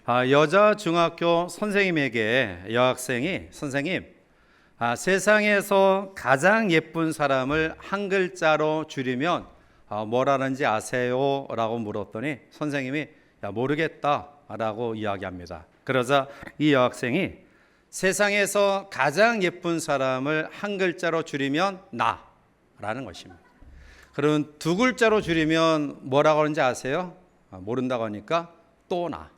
여자 중학교 선생님에게 여학생이 선생님, 세상에서 가장 예쁜 사람을 한 글자로 줄이면 뭐라는지 아세요? 라고 물었더니 선생님이 모르겠다 라고 이야기합니다. 그러자 이 여학생이 세상에서 가장 예쁜 사람을 한 글자로 줄이면 나 라는 것입니다. 그럼 두 글자로 줄이면 뭐라고 하는지 아세요? 모른다고 하니까 또 나.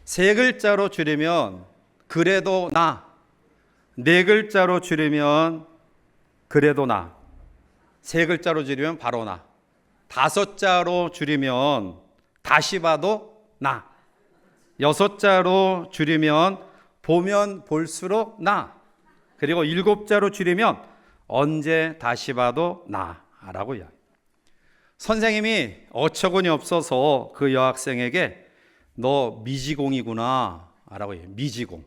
세 글자로 줄이면 그래도 나. 네 글자로 줄이면 그래도 나. 세 글자로 줄이면 바로 나. 다섯 자로 줄이면 다시 봐도 나. 여섯 자로 줄이면 보면 볼수록 나. 그리고 일곱 자로 줄이면 언제 다시 봐도 나라고 이야기해요. 선생님이 어처구니 없어서 그 여학생에게 너 미지공이구나 라고 해요. 미지공.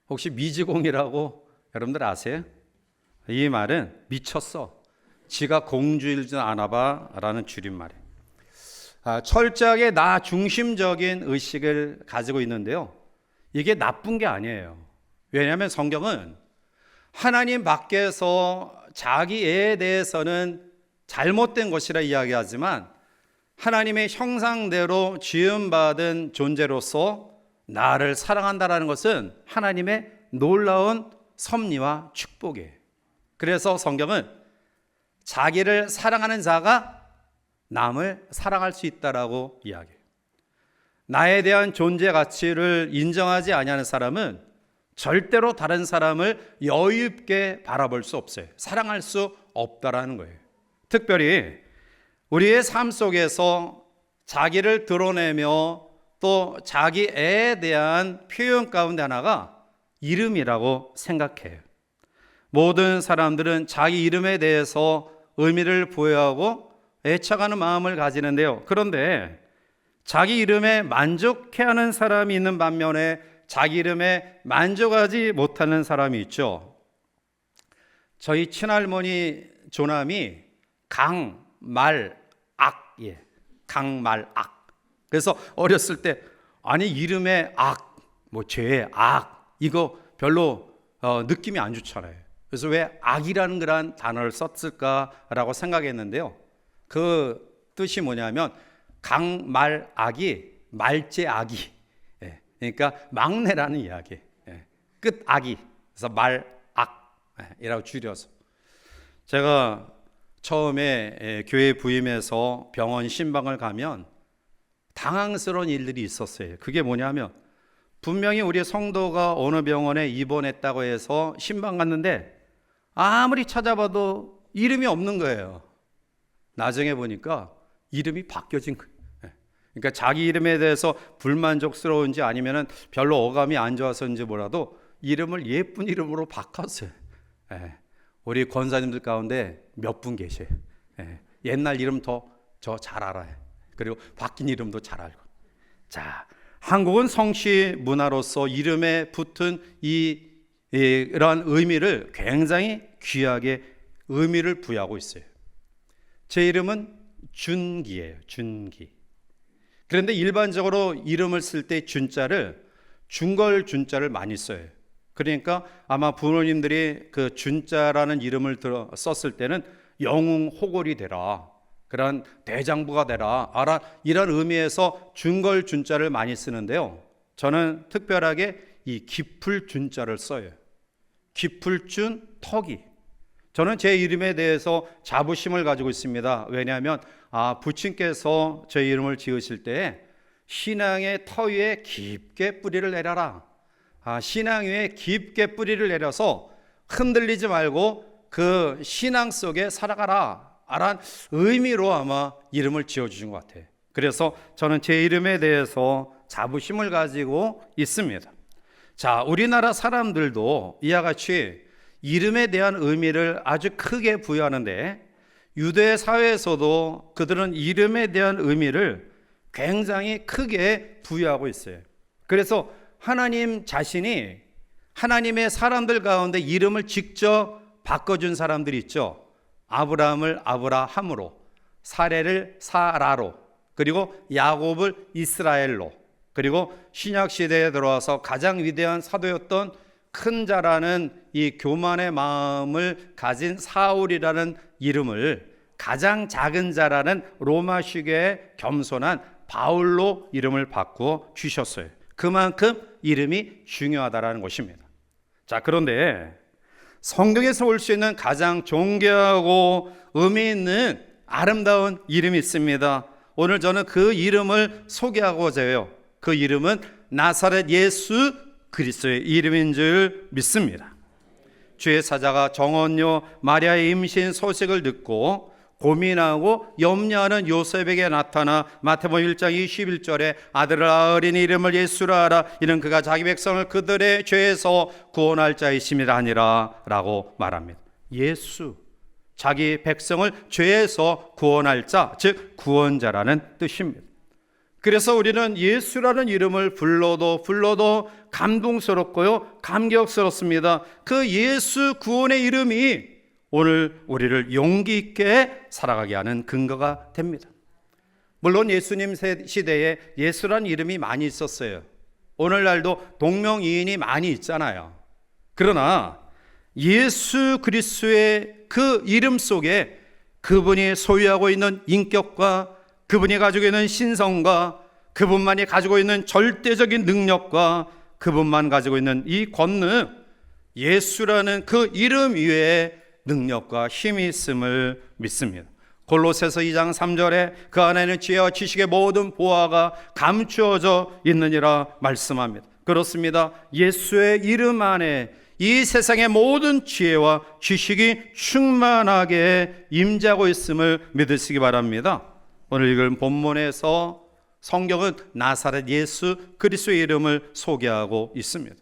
혹시 미지공이라고 여러분들 아세요? 이 말은 미쳤어. 지가 공주일 줄 아나 봐 라는 줄임말이에요. 철저하게 나 중심적인 의식을 가지고 있는데요. 이게 나쁜 게 아니에요. 왜냐하면 성경은 하나님 밖에서 자기에 대해서는 잘못된 것이라 이야기하지만 하나님의 형상대로 지음받은 존재로서 나를 사랑한다는 것은 하나님의 놀라운 섭리와 축복이에요. 그래서 성경은 자기를 사랑하는 자가 남을 사랑할 수 있다라고 이야기해요. 나에 대한 존재 가치를 인정하지 아니하는 사람은 절대로 다른 사람을 여유 있게 바라볼 수 없어요. 사랑할 수 없다라는 거예요. 특별히 우리의 삶 속에서 자기를 드러내며 또 자기에 대한 표현 가운데 하나가 이름이라고 생각해요. 모든 사람들은 자기 이름에 대해서 의미를 부여하고 애착하는 마음을 가지는데요. 그런데 자기 이름에 만족해하는 사람이 있는 반면에 자기 이름에 만족하지 못하는 사람이 있죠. 저희 친할머니 조남이 강말악이에요. 강말악. 그래서 어렸을 때 아니 이름에 악, 뭐 죄, 악 이거 별로 느낌이 안 좋잖아요. 그래서 왜 악이라는 그런 단어를 썼을까라고 생각했는데요. 그 뜻이 뭐냐면 강말악이 말제악이, 그러니까 막내라는 이야기, 끝악이. 그래서 말악이라고 줄여서. 제가 처음에 교회 부임해서 병원 신방을 가면 당황스러운 일들이 있었어요. 그게 뭐냐면 분명히 우리 성도가 어느 병원에 입원했다고 해서 신방 갔는데 아무리 찾아봐도 이름이 없는 거예요. 나중에 보니까 이름이 바뀌어진 거예요. 그러니까 자기 이름에 대해서 불만족스러운지 아니면 별로 어감이 안 좋아서인지 몰라도 이름을 예쁜 이름으로 바꿨어요. 우리 권사님들 가운데 몇 분 계세요. 옛날 이름 저 잘 알아요. 그리고 바뀐 이름도 잘 알고. 자, 한국은 성씨 문화로서 이름에 붙은 이러한 의미를 굉장히 귀하게 의미를 부여하고 있어요. 제 이름은 준기예요. 준기. 그런데 일반적으로 이름을 쓸 때 준자를 중걸 준자를 많이 써요. 그러니까 아마 부모님들이 그 준자라는 이름을 썼을 때는 영웅 호골이 되라, 그런 대장부가 되라, 알아, 이런 의미에서 중걸 준자를 많이 쓰는데요. 저는 특별하게 이 깊을 준자를 써요. 깊을 준 턱이. 저는 제 이름에 대해서 자부심을 가지고 있습니다. 왜냐하면 부친께서 제 이름을 지으실 때 신앙의 터 위에 깊게 뿌리를 내려라. 신앙 위에 깊게 뿌리를 내려서 흔들리지 말고 그 신앙 속에 살아가라. 라는 의미로 아마 이름을 지어주신 것 같아요. 그래서 저는 제 이름에 대해서 자부심을 가지고 있습니다. 자, 우리나라 사람들도 이와 같이 이름에 대한 의미를 아주 크게 부여하는데 유대 사회에서도 그들은 이름에 대한 의미를 굉장히 크게 부여하고 있어요. 그래서 하나님 자신이 하나님의 사람들 가운데 이름을 직접 바꿔준 사람들이 있죠. 아브라함을 아브라함으로, 사레를 사라로, 그리고 야곱을 이스라엘로, 그리고 신약 시대에 들어와서 가장 위대한 사도였던 큰 자라는 이 교만의 마음을 가진 사울이라는 이름을 가장 작은 자라는 로마식의 겸손한 바울로 이름을 바꾸어 주셨어요. 그만큼 이름이 중요하다라는 것입니다. 자, 그런데 성경에서 올 수 있는 가장 존귀하고 의미 있는 아름다운 이름이 있습니다. 오늘 저는 그 이름을 소개하고자 해요. 그 이름은 나사렛 예수 그리스도의 이름인 줄 믿습니다. 주의 사자가 정언녀 마리아의 임신 소식을 듣고 고민하고 염려하는 요셉에게 나타나 마태복음 1장 21절에 아들을 낳으리니 이름을 예수라 하라. 이는 그가 자기 백성을 그들의 죄에서 구원할 자이심이라 하니라 라고 말합니다. 예수, 자기 백성을 죄에서 구원할 자, 즉 구원자라는 뜻입니다. 그래서 우리는 예수라는 이름을 불러도 감동스럽고요, 감격스럽습니다. 그 예수 구원의 이름이 오늘 우리를 용기 있게 살아가게 하는 근거가 됩니다. 물론 예수님 시대에 예수라는 이름이 많이 있었어요. 오늘날도 동명이인이 많이 있잖아요. 그러나 예수 그리스도의 그 이름 속에 그분이 소유하고 있는 인격과 그분이 가지고 있는 신성과 그분만이 가지고 있는 절대적인 능력과 그분만 가지고 있는 이 권능, 예수라는 그 이름 위에 능력과 힘이 있음을 믿습니다. 골로새서 2장 3절에 그 안에는 지혜와 지식의 모든 보화가 감추어져 있느니라 말씀합니다. 그렇습니다. 예수의 이름 안에 이 세상의 모든 지혜와 지식이 충만하게 임재하고 있음을 믿으시기 바랍니다. 오늘 읽은 본문에서 성경은 나사렛 예수 그리스도의 이름을 소개하고 있습니다.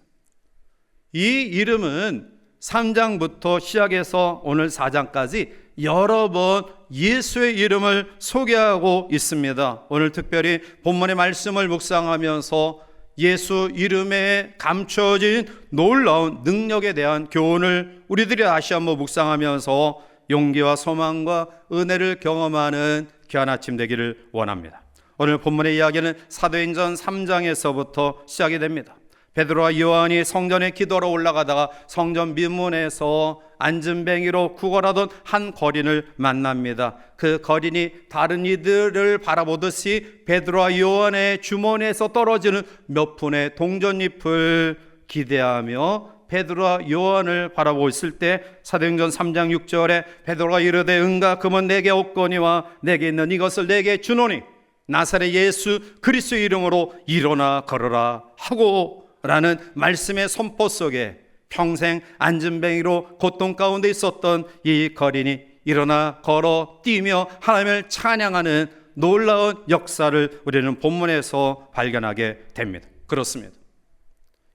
이 이름은 3장부터 시작해서 오늘 4장까지 여러 번 예수의 이름을 소개하고 있습니다. 오늘 특별히 본문의 말씀을 묵상하면서 예수 이름에 감춰진 놀라운 능력에 대한 교훈을 우리들이 다시 한번 묵상하면서 용기와 소망과 은혜를 경험하는 귀한 아침 되기를 원합니다. 오늘 본문의 이야기는 사도행전 3장에서부터 시작이 됩니다. 베드로와 요한이 성전에 기도하러 올라가다가 성전 민문에서 안진뱅이로 구걸하던 한 거린을 만납니다. 그 거린이 다른 이들을 바라보듯이 베드로와 요한의 주머니에서 떨어지는 몇 푼의 동전잎을 기대하며 베드로와 요한을 바라보고 있을 때 사도행전 3장 6절에 베드로가 이르되 응가 그러면 내게 없거니와 내게 있는 이것을 내게 주노니 나사렛 예수 그리스도의 이름으로 일어나 걸어라 하고 라는 말씀의 선포 속에 평생 안진뱅이로 고통 가운데 있었던 이 거린이 일어나 걸어 뛰며 하나님을 찬양하는 놀라운 역사를 우리는 본문에서 발견하게 됩니다. 그렇습니다.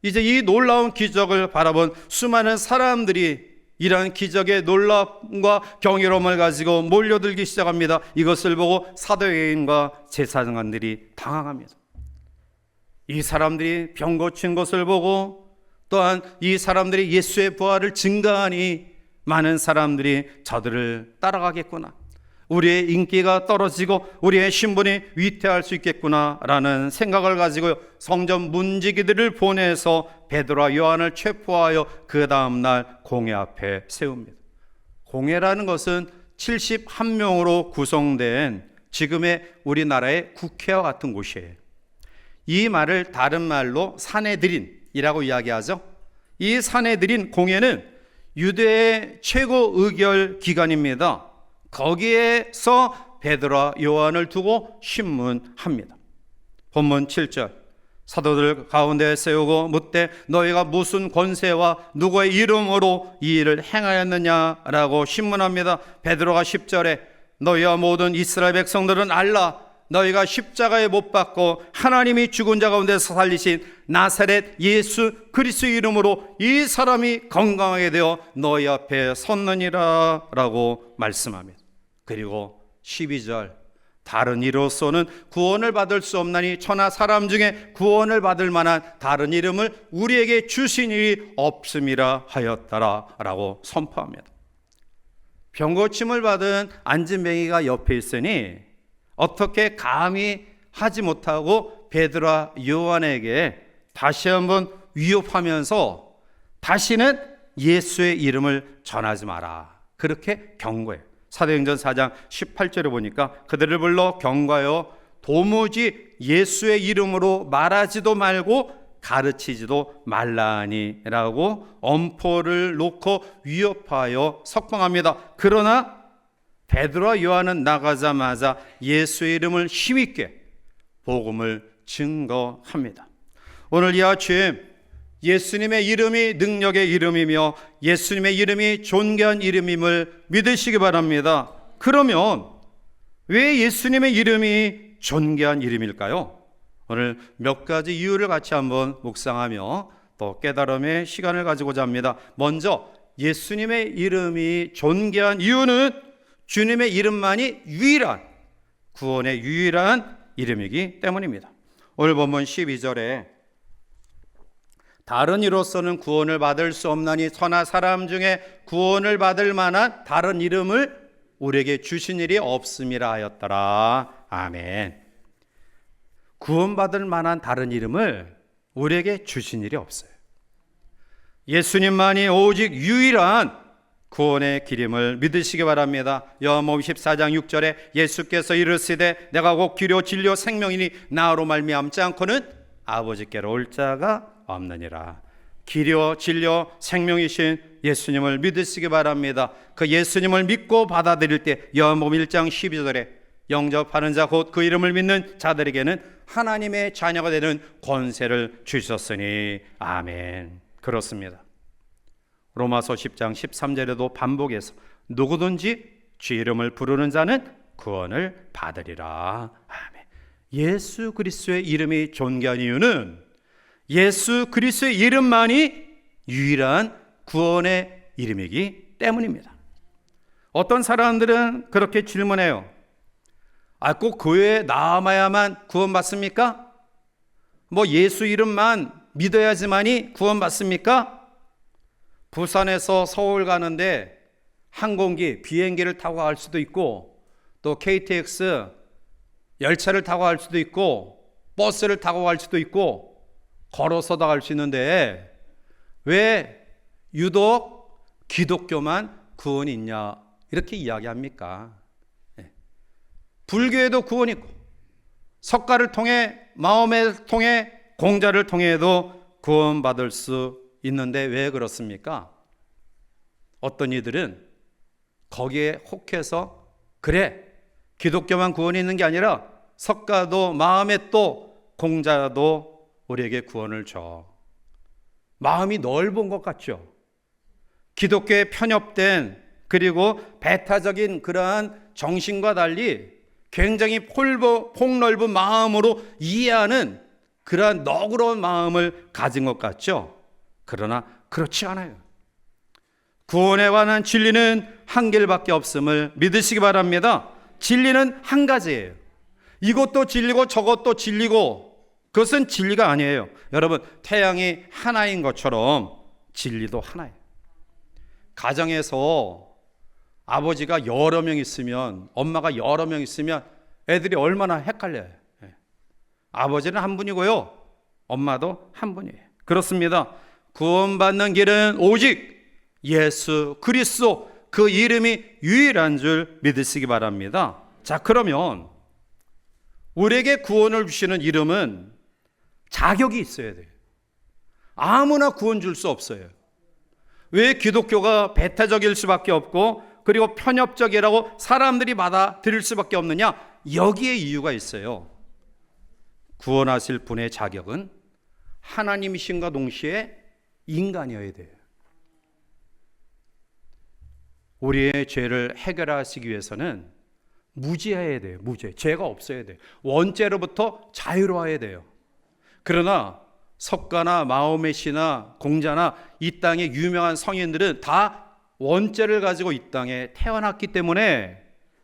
이제 이 놀라운 기적을 바라본 수많은 사람들이 이러한 기적의 놀라움과 경이로움을 가지고 몰려들기 시작합니다. 이것을 보고 사도행전과 제사장관들이 당황합니다. 이 사람들이 병 고친 것을 보고 또한 이 사람들이 예수의 부활을 증거하니 많은 사람들이 저들을 따라가겠구나, 우리의 인기가 떨어지고 우리의 신분이 위태할 수 있겠구나 라는 생각을 가지고 성전 문지기들을 보내서 베드로와 요한을 체포하여 그 다음날 공회 앞에 세웁니다. 공회라는 것은 71명으로 구성된 지금의 우리나라의 국회와 같은 곳이에요. 이 말을 다른 말로 산헤드린이라고 이야기하죠. 이 산헤드린 공회는 유대의 최고 의결 기관입니다. 거기에서 베드로와 요한을 두고 신문합니다. 본문 7절 사도들 가운데 세우고 묻되 너희가 무슨 권세와 누구의 이름으로 이 일을 행하였느냐라고 신문합니다. 베드로가 10절에 너희와 모든 이스라엘 백성들은 알라 너희가 십자가에 못 박고 하나님이 죽은 자 가운데서 살리신 나사렛 예수 그리스도의 이름으로 이 사람이 건강하게 되어 너희 앞에 섰느니라 라고 말씀합니다. 그리고 12절 다른 이로서는 구원을 받을 수 없나니 천하 사람 중에 구원을 받을 만한 다른 이름을 우리에게 주신 일이 없음이라 하였더라 라고 선포합니다. 병고침을 받은 안진뱅이가 옆에 있으니 어떻게 감히 하지 못하고 베드로와 요한에게 다시 한번 위협하면서 다시는 예수의 이름을 전하지 마라, 그렇게 경고해요. 사도행전 4장 18절에 보니까 그들을 불러 경고하여 도무지 예수의 이름으로 말하지도 말고 가르치지도 말라니라고 엄포를 놓고 위협하여 석방합니다. 그러나 베드로와 요한은 나가자마자 예수의 이름을 힘있게 복음을 증거합니다. 오늘 이 아침 예수님의 이름이 능력의 이름이며 예수님의 이름이 존귀한 이름임을 믿으시기 바랍니다. 그러면 왜 예수님의 이름이 존귀한 이름일까요? 오늘 몇 가지 이유를 같이 한번 묵상하며 또 깨달음의 시간을 가지고자 합니다. 먼저 예수님의 이름이 존귀한 이유는 주님의 이름만이 유일한, 구원의 유일한 이름이기 때문입니다. 오늘 본문 12절에 다른 이로서는 구원을 받을 수 없나니 천하 사람 중에 구원을 받을 만한 다른 이름을 우리에게 주신 일이 없음이라 하였더라. 아멘. 구원받을 만한 다른 이름을 우리에게 주신 일이 없어요. 예수님만이 오직 유일한 구원의 길임을 믿으시기 바랍니다. 요한복음 14장 6절에 예수께서 이르시되 내가 곧 길이요 진리요 생명이니 나로 말미암지 않고는 아버지께로 올 자가 없느니라. 길이요 진리요 생명이신 예수님을 믿으시기 바랍니다. 그 예수님을 믿고 받아들일 때 요한복음 1장 12절에 영접하는 자 곧 그 이름을 믿는 자들에게는 하나님의 자녀가 되는 권세를 주셨으니 아멘. 그렇습니다. 로마서 10장 13절에도 반복해서 누구든지 주 이름을 부르는 자는 구원을 받으리라. 아멘. 예수 그리스도의 이름이 존귀한 이유는 예수 그리스도의 이름만이 유일한 구원의 이름이기 때문입니다. 어떤 사람들은 그렇게 질문해요. 꼭 교회에 나와야만 구원받습니까? 뭐 예수 이름만 믿어야지만이 구원받습니까? 부산에서 서울 가는데 항공기, 비행기를 타고 갈 수도 있고 또 KTX 열차를 타고 갈 수도 있고 버스를 타고 갈 수도 있고 걸어서도 갈 수 있는데 왜 유독 기독교만 구원이 있냐 이렇게 이야기합니까? 불교에도 구원이 있고 석가를 통해 마음을 통해 공자를 통해도 구원받을 수 있는데 왜 그렇습니까? 어떤 이들은 거기에 혹해서 그래 기독교만 구원이 있는 게 아니라 석가도 마음에 또 공자도 우리에게 구원을 줘. 마음이 넓은 것 같죠? 기독교에 편협된 그리고 배타적인 그러한 정신과 달리 굉장히 폭넓은 마음으로 이해하는 그러한 너그러운 마음을 가진 것 같죠? 그러나 그렇지 않아요. 구원에 관한 진리는 한 길밖에 없음을 믿으시기 바랍니다. 진리는 한 가지예요. 이것도 진리고 저것도 진리고 그것은 진리가 아니에요. 여러분, 태양이 하나인 것처럼 진리도 하나예요. 가정에서 아버지가 여러 명 있으면, 엄마가 여러 명 있으면 애들이 얼마나 헷갈려요. 아버지는 한 분이고요, 엄마도 한 분이에요. 그렇습니다. 구원받는 길은 오직 예수 그리스도, 그 이름이 유일한 줄 믿으시기 바랍니다. 자, 그러면 우리에게 구원을 주시는 이름은 자격이 있어야 돼요. 아무나 구원 줄 수 없어요. 왜 기독교가 배타적일 수밖에 없고 그리고 편협적이라고 사람들이 받아들일 수밖에 없느냐? 여기에 이유가 있어요. 구원하실 분의 자격은 하나님이신가 동시에 인간이어야 돼요. 우리의 죄를 해결하시기 위해서는 무죄해야 돼요. 무죄. 죄가 없어야 돼요. 원죄로부터 자유로워야 돼요. 그러나 석가나 마호메시나 공자나 이 땅의 유명한 성인들은 다 원죄를 가지고 이 땅에 태어났기 때문에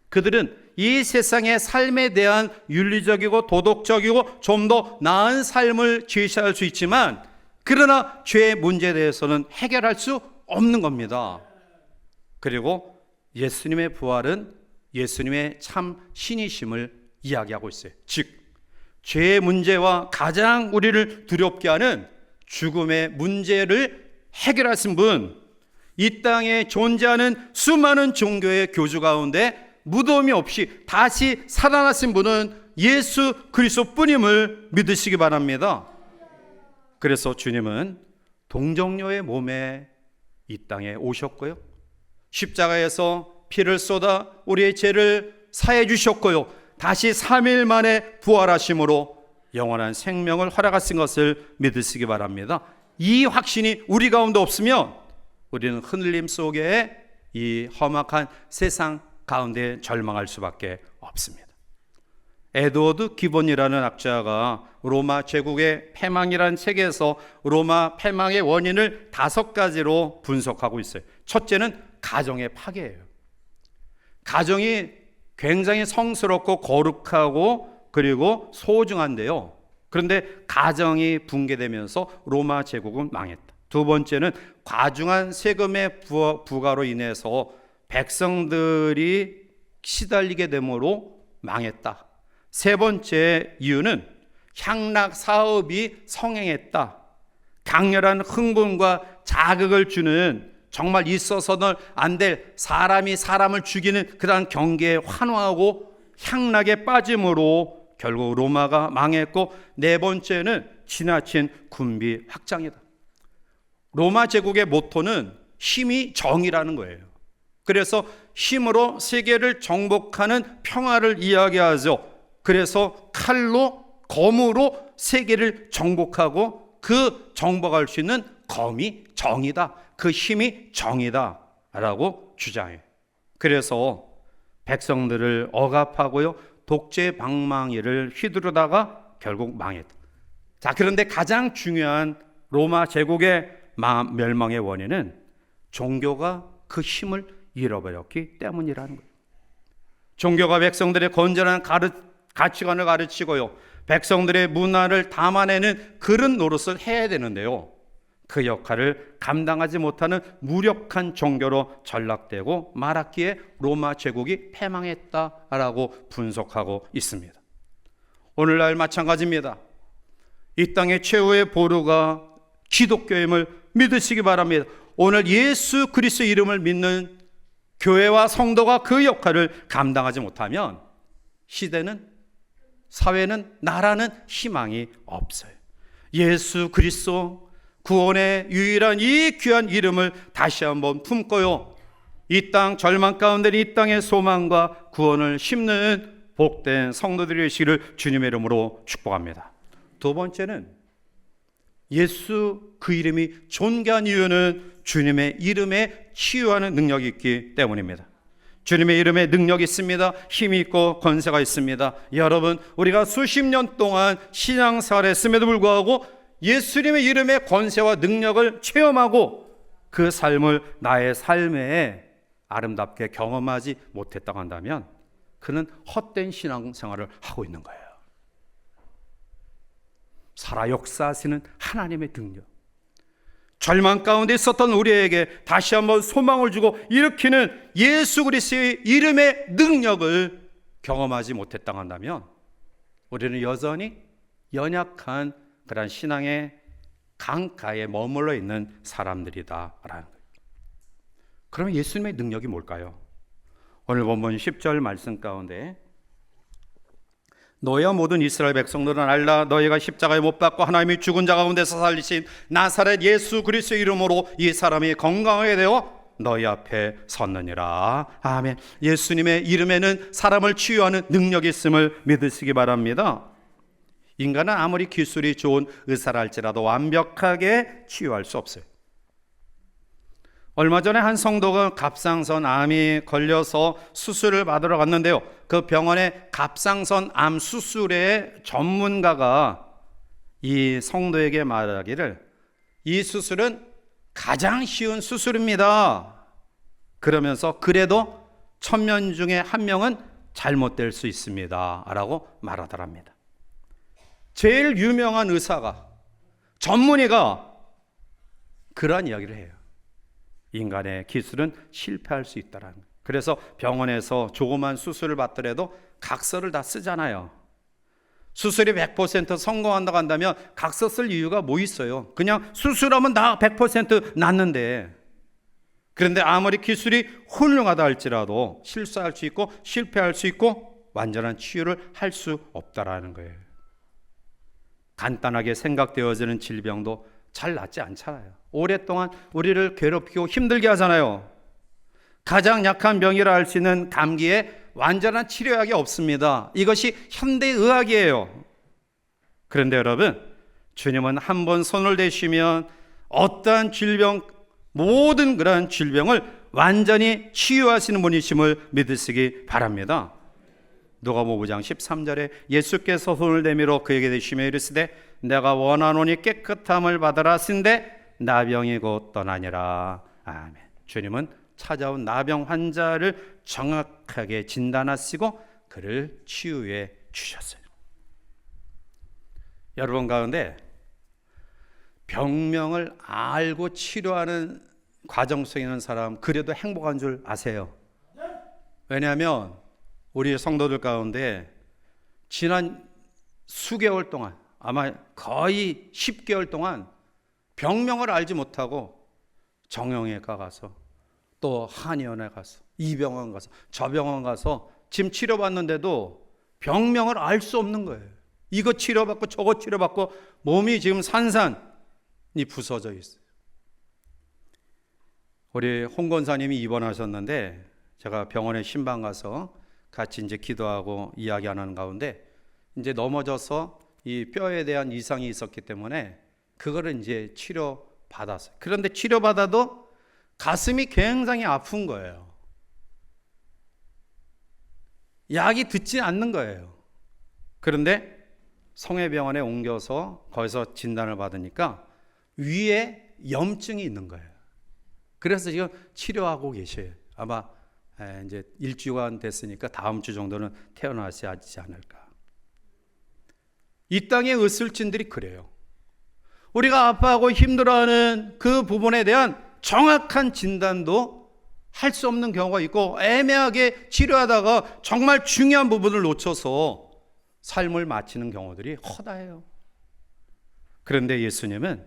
그들은 이 세상의 삶에 대한 윤리적이고 도덕적이고 좀 더 나은 삶을 제시할 수 있지만 그러나 죄의 문제에 대해서는 해결할 수 없는 겁니다. 그리고 예수님의 부활은 예수님의 참 신이심을 이야기하고 있어요. 즉 죄의 문제와 가장 우리를 두렵게 하는 죽음의 문제를 해결하신 분, 이 땅에 존재하는 수많은 종교의 교주 가운데 무덤이 없이 다시 살아나신 분은 예수 그리스도뿐임을 믿으시기 바랍니다. 그래서 주님은 동정녀의 몸에 이 땅에 오셨고요, 십자가에서 피를 쏟아 우리의 죄를 사해 주셨고요, 다시 3일 만에 부활하심으로 영원한 생명을 허락하신 것을 믿으시기 바랍니다. 이 확신이 우리 가운데 없으면 우리는 흔들림 속에 이 험악한 세상 가운데 절망할 수밖에 없습니다. 에드워드 기본이라는 학자가 로마 제국의 패망이라는 책에서 로마 패망의 원인을 5가지로 분석하고 있어요. 첫째는 가정의 파괴예요. 가정이 굉장히 성스럽고 거룩하고 그리고 소중한데요, 그런데 가정이 붕괴되면서 로마 제국은 망했다. 두 번째는 과중한 세금의 부과로 인해서 백성들이 시달리게 됨으로 망했다. 세 번째 이유는 향락 사업이 성행했다. 강렬한 흥분과 자극을 주는, 정말 있어서는 안 될 사람이 사람을 죽이는 그러한 경계에 환호하고 향락에 빠짐으로 결국 로마가 망했고, 네 번째는 지나친 군비 확장이다. 로마 제국의 모토는 힘이 정의라는 거예요. 그래서 힘으로 세계를 정복하는 평화를 이야기하죠. 그래서 칼로, 검으로 세계를 정복하고 그 정복할 수 있는 검이 정의다, 그 힘이 정의다 라고 주장해요. 그래서 백성들을 억압하고요, 독재 방망이를 휘두르다가 결국 망했다. 자, 그런데 가장 중요한 로마 제국의 멸망의 원인은 종교가 그 힘을 잃어버렸기 때문이라는 거예요. 종교가 백성들의 건전한 가치관을 가르치고요, 백성들의 문화를 담아내는 그런 노릇을 해야 되는데요, 그 역할을 감당하지 못하는 무력한 종교로 전락되고 말았기에 로마 제국이 패망했다라고 분석하고 있습니다. 오늘날 마찬가지입니다. 이 땅의 최후의 보루가 기독교임을 믿으시기 바랍니다. 오늘 예수 그리스도의 이름을 믿는 교회와 성도가 그 역할을 감당하지 못하면 시대는, 사회는, 나라는 희망이 없어요. 예수 그리스도 구원의 유일한 이 귀한 이름을 다시 한번 품고요, 이 땅 절망 가운데 이 땅의 소망과 구원을 심는 복된 성도들이 되시기를 주님의 이름으로 축복합니다. 두 번째는 예수 그 이름이 존귀한 이유는 주님의 이름에 치유하는 능력이 있기 때문입니다. 주님의 이름에 능력이 있습니다. 힘이 있고 권세가 있습니다. 여러분, 우리가 수십 년 동안 신앙생활을 했음에도 불구하고 예수님의 이름의 권세와 능력을 체험하고 그 삶을 나의 삶에 아름답게 경험하지 못했다고 한다면 그는 헛된 신앙생활을 하고 있는 거예요. 살아 역사하시는 하나님의 능력, 절망 가운데 있었던 우리에게 다시 한번 소망을 주고 일으키는 예수 그리스도의 이름의 능력을 경험하지 못했다고 한다면 우리는 여전히 연약한 그런 신앙의 강가에 머물러 있는 사람들이다라는 거예요. 그러면 예수님의 능력이 뭘까요? 오늘 본문 10절 말씀 가운데 너희와 모든 이스라엘 백성들은 알라, 너희가 십자가에 못 박고 하나님이 죽은 자 가운데서 살리신 나사렛 예수 그리스도의 이름으로 이 사람이 건강하게 되어 너희 앞에 섰느니라. 아멘. 예수님의 이름에는 사람을 치유하는 능력이 있음을 믿으시기 바랍니다. 인간은 아무리 기술이 좋은 의사라 할지라도 완벽하게 치유할 수 없어요. 얼마 전에 한 성도가 갑상선 암이 걸려서 수술을 받으러 갔는데요, 그 병원의 갑상선 암 수술의 전문가가 이 성도에게 말하기를 이 수술은 가장 쉬운 수술입니다. 그러면서 그래도 1000명 중에 1명은 잘못될 수 있습니다 라고 말하더랍니다. 제일 유명한 의사가, 전문의가 그러한 이야기를 해요. 인간의 기술은 실패할 수 있다라는 거예요. 그래서 병원에서 조그만 수술을 받더라도 각서를 다 쓰잖아요. 수술이 100% 성공한다고 한다면 각서 쓸 이유가 뭐 있어요? 그냥 수술하면 나 100% 낫는데. 그런데 아무리 기술이 훌륭하다 할지라도 실수할 수 있고 실패할 수 있고 완전한 치유를 할 수 없다라는 거예요. 간단하게 생각되어지는 질병도 잘 낫지 않잖아요. 오랫동안 우리를 괴롭히고 힘들게 하잖아요. 가장 약한 병이라 할 수 있는 감기에 완전한 치료약이 없습니다. 이것이 현대의학이에요. 그런데 여러분, 주님은 한 번 손을 대시면 어떠한 질병, 모든 그러한 질병을 완전히 치유하시는 분이심을 믿으시기 바랍니다. 누가복음 5장 13절에 예수께서 손을 내밀어 그에게 대시며 이르시되 내가 원하노니 깨끗함을 받으라 하신데 나병이 곧 떠나니라. 아멘. 주님은 찾아온 나병 환자를 정확하게 진단하시고 그를 치유해 주셨어요. 여러분 가운데 병명을 알고 치료하는 과정 속에 있는 사람 그래도 행복한 줄 아세요? 왜냐하면 우리 성도들 가운데 지난 수개월 동안 아마 거의 10개월 동안 병명을 알지 못하고 정형외과 가서 또 한의원에 가서 이 병원 가서 저 병원 가서 지금 치료받는데도 병명을 알 수 없는 거예요. 이거 치료받고 저거 치료받고 몸이 지금 산산이 부서져 있어요. 우리 홍 권사님이 입원하셨는데 제가 병원에 신방 가서 같이 이제 기도하고 이야기하는 가운데 이제 넘어져서 이 뼈에 대한 이상이 있었기 때문에 그거를 이제 치료받았어요. 그런데 치료받아도 가슴이 굉장히 아픈 거예요. 약이 듣지 않는 거예요. 그런데 성회병원에 옮겨서 거기서 진단을 받으니까 위에 염증이 있는 거예요. 그래서 지금 치료하고 계셔요. 아마 이제 일주간 됐으니까 다음 주 정도는 태어나지 않을까. 이 땅의 의술진들이 그래요. 우리가 아파하고 힘들어하는 그 부분에 대한 정확한 진단도 할 수 없는 경우가 있고 애매하게 치료하다가 정말 중요한 부분을 놓쳐서 삶을 마치는 경우들이 허다해요. 그런데 예수님은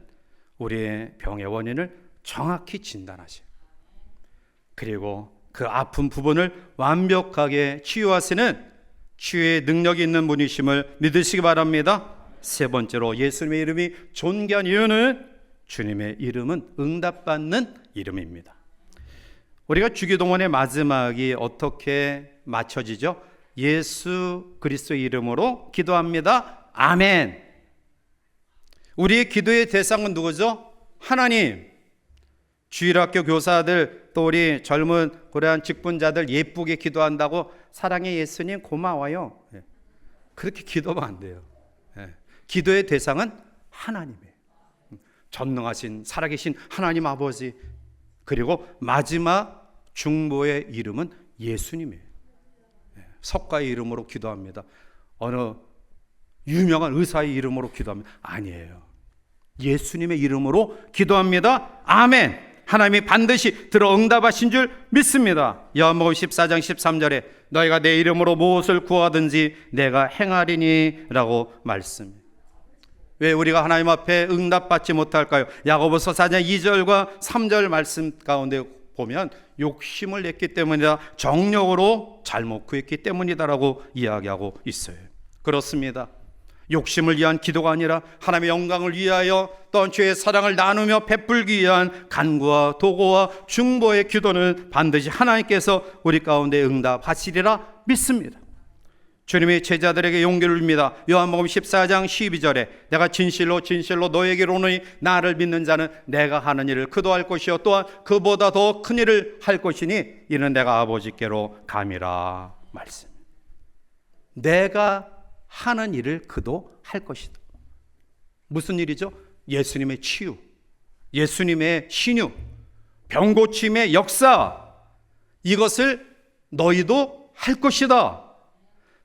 우리의 병의 원인을 정확히 진단하셔요. 그리고 그 아픈 부분을 완벽하게 치유하시는 치유의 능력이 있는 분이심을 믿으시기 바랍니다. 세 번째로 예수님의 이름이 존귀한 이유는 주님의 이름은 응답받는 이름입니다. 우리가 주기도문의 마지막이 어떻게 맞춰지죠? 예수 그리스도의 이름으로 기도합니다. 아멘. 우리의 기도의 대상은 누구죠? 하나님. 주일학교 교사들 또 우리 젊은 고려한 직분자들 예쁘게 기도한다고 사랑의 예수님 고마워요. 그렇게 기도하면 안 돼요. 기도의 대상은 하나님이에요. 전능하신 살아계신 하나님 아버지, 그리고 마지막 중보의 이름은 예수님이에요. 석가의 이름으로 기도합니다. 어느 유명한 의사의 이름으로 기도합니다. 아니에요. 예수님의 이름으로 기도합니다. 아멘. 하나님이 반드시 들어 응답하신 줄 믿습니다. 요한복음 14장 13절에 너희가 내 이름으로 무엇을 구하든지 내가 행하리니 라고 말씀합니다. 왜 우리가 하나님 앞에 응답받지 못할까요? 야고보서 4장 2절과 3절 말씀 가운데 보면 욕심을 냈기 때문이다, 정력으로 잘못 구했기 때문이다라고 이야기하고 있어요. 그렇습니다. 욕심을 위한 기도가 아니라 하나님의 영광을 위하여 또한 주의 사랑을 나누며 베풀기 위한 간구와 도구와 중보의 기도는 반드시 하나님께서 우리 가운데 응답하시리라 믿습니다. 주님이 제자들에게 용기를 줍니다. 요한복음 14장 12절에 내가 진실로 진실로 너에게로 오노니 나를 믿는 자는 내가 하는 일을 그도 할 것이요 또한 그보다 더 큰 일을 할 것이니 이는 내가 아버지께로 감이라 말씀. 내가 하는 일을 그도 할 것이다. 무슨 일이죠? 예수님의 치유, 예수님의 신유, 병고침의 역사, 이것을 너희도 할 것이다.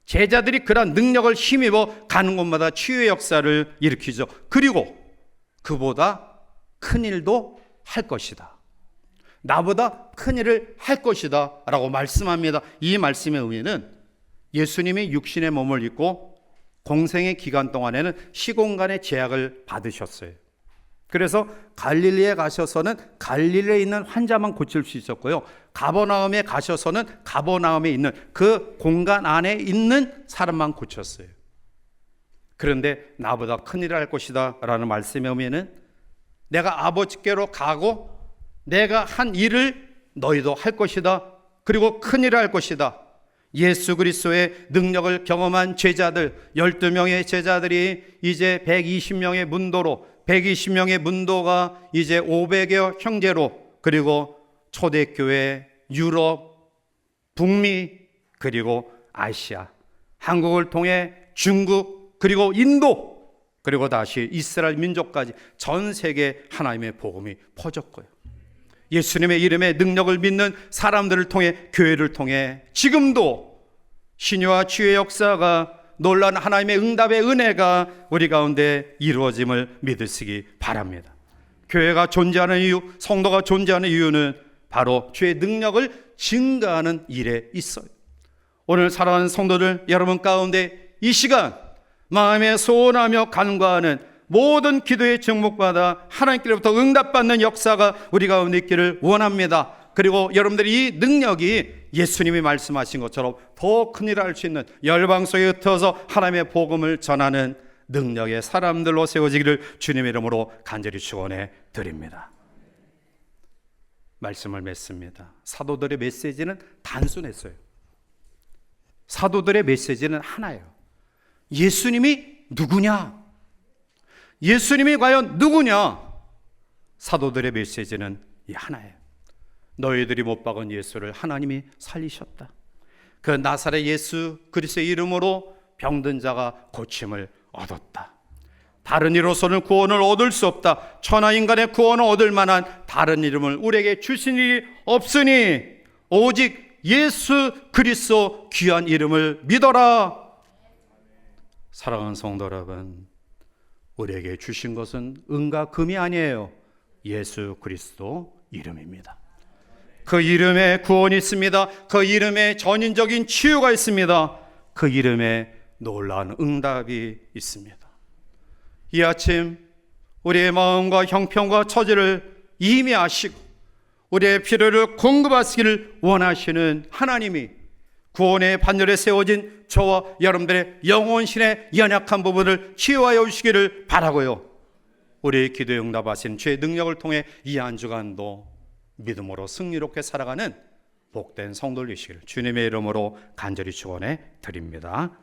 제자들이 그런 능력을 힘입어 가는 곳마다 치유의 역사를 일으키죠. 그리고 그보다 큰 일도 할 것이다. 나보다 큰 일을 할 것이다 라고 말씀합니다. 이 말씀의 의미는 예수님이 육신의 몸을 입고 공생의 기간 동안에는 시공간의 제약을 받으셨어요. 그래서 갈릴리에 가셔서는 갈릴리에 있는 환자만 고칠 수 있었고요. 가버나움에 가셔서는 가버나움에 있는 그 공간 안에 있는 사람만 고쳤어요. 그런데 나보다 큰일을 할 것이다 라는 말씀에 오면은 내가 아버지께로 가고 내가 한 일을 너희도 할 것이다. 그리고 큰일을 할 것이다. 예수 그리스도의 능력을 경험한 제자들 12명의 제자들이 이제 120명의 문도로 120명의 문도가 이제 500여 형제로 그리고 초대교회 유럽, 북미 그리고 아시아 한국을 통해 중국 그리고 인도 그리고 다시 이스라엘 민족까지 전 세계 하나님의 복음이 퍼졌고요. 예수님의 이름의 능력을 믿는 사람들을 통해 교회를 통해 지금도 신유와 치유의 역사가 놀라운 하나님의 응답의 은혜가 우리 가운데 이루어짐을 믿으시기 바랍니다. 교회가 존재하는 이유, 성도가 존재하는 이유는 바로 주의 능력을 증가하는 일에 있어요. 오늘 사랑하는 성도들 여러분 가운데 이 시간 마음에 소원하며 간구하는 모든 기도에 증목받아 하나님께로부터 응답받는 역사가 우리 가운데 있기를 원합니다. 그리고 여러분들이 이 능력이 예수님이 말씀하신 것처럼 더 큰일을 할 수 있는 열방 속에 흩어서 하나님의 복음을 전하는 능력의 사람들로 세워지기를 주님의 이름으로 간절히 축원해 드립니다. 말씀을 맺습니다. 사도들의 메시지는 단순했어요. 사도들의 메시지는 하나예요. 예수님이 누구냐? 예수님이 과연 누구냐? 사도들의 메시지는 이 하나예요. 너희들이 못 박은 예수를 하나님이 살리셨다. 그 나사렛 예수 그리스도의 이름으로 병든 자가 고침을 얻었다. 다른 이로서는 구원을 얻을 수 없다. 천하 인간의 구원을 얻을 만한 다른 이름을 우리에게 주신 일이 없으니 오직 예수 그리스도 귀한 이름을 믿어라. 사랑하는 성도 여러분, 우리에게 주신 것은 은과 금이 아니에요. 예수 그리스도 이름입니다. 그 이름에 구원이 있습니다. 그 이름에 전인적인 치유가 있습니다. 그 이름에 놀라운 응답이 있습니다. 이 아침 우리의 마음과 형편과 처지를 이미 아시고 우리의 필요를 공급하시기를 원하시는 하나님이 구원의 반열에 세워진 저와 여러분들의 영혼신의 연약한 부분을 치유하여 주시기를 바라고요. 우리의 기도에 응답하신 주의 능력을 통해 이 한 주간도 믿음으로 승리롭게 살아가는 복된 성도들 되시기를 주님의 이름으로 간절히 축원해 드립니다.